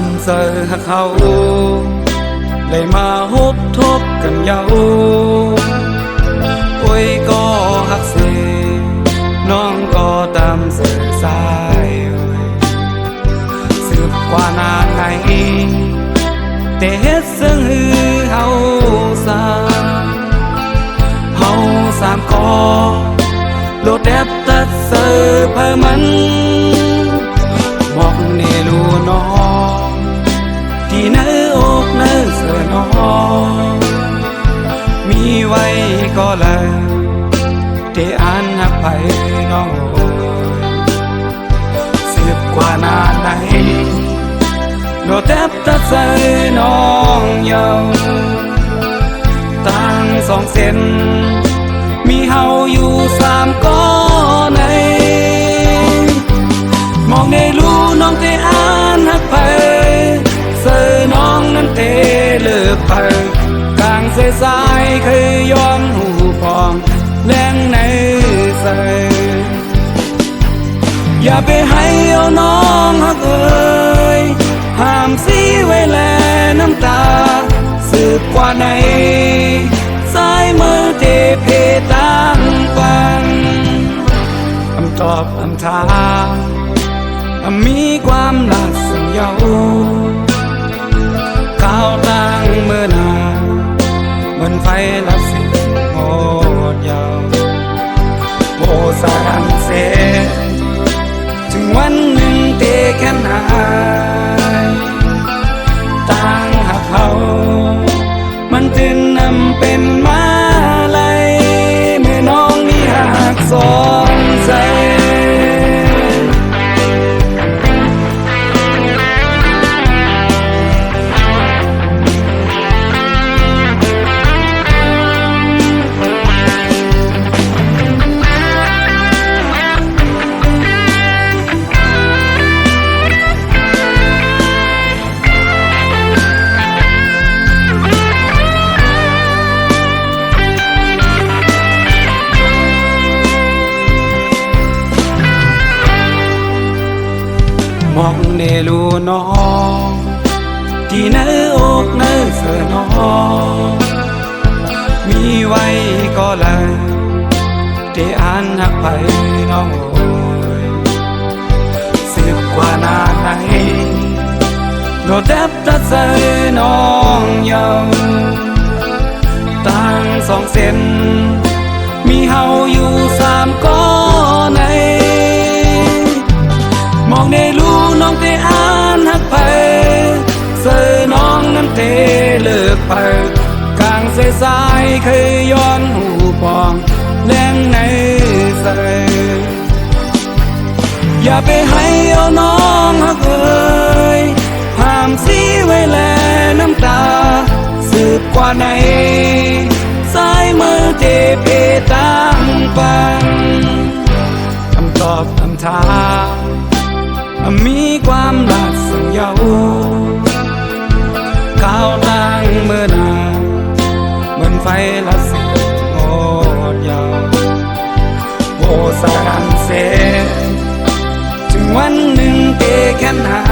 ำเสอหักเขาได้มาฮบทบกันเยาโอ้ยก็หักเสน้องก็ตามเสือสายสืบกว่านานไงแต่เฮ็ดซึ่งฮือเฮาสามก็โลดแดบตัดเสือเพื่อมันบอกเนลูน้องที่เนื้ออกเนื้อเสือน้องมีไว้ก็เลยที่อ่านหักไปน้องสืบกว่านานไหนโลดแทบตัดใจน้องเยาตั้งสองเส้นมีเฮาอยู่สามก้อนในมองในรู้น้องที่อ่านหักไปเสือน้องนั้นเทเลือกไปกลางสายเคยยอมหูพองแรงในใจอย่าไปให้เอาน้องหักเอ่ยห้ามสีไว้แลน้ำตาสืบกว่าในสายมือเทเพตั้งฟังคำตอบคำถามมีความหนักสัญญาก้าวตั้งเมื่อนานเหมือนไฟลับสิ่งโหดยาวโบสารเสถึงวันหนึ่งเตะแค่หายตั้งหักเขามันจึงนำเป็นมาลัยเมื่อน้องมีหักสองใจมองเนลูน้องที่เนื้ออกเนื้อเสือน้องมีไว้ก็เลยที่อ่านหักไปน้องสืบกว่านานไหนโดดแทบตัดใจน้องเยาตั้งสองเส้นมีเฮาอยู่สามก้อนในมองในรู้น้องที่อ่านหักไปเสือน้องนั้นเทเลิกไปกลางสายเคยย้อนหูปองแรงในใจอย่าไปให้เอาน้องหักเอ่ยห้ามสีไว้แลน้ำตาสืบกว่าในสายมือเทเพตั้งฟังคำตอบคำถามมีความหนักสัญญาก้าวตั้งเมื่อนานเหมือนไฟลับสิ่งโหดยาวโบสารเสถึงวันหนึ่งเตะแค่หา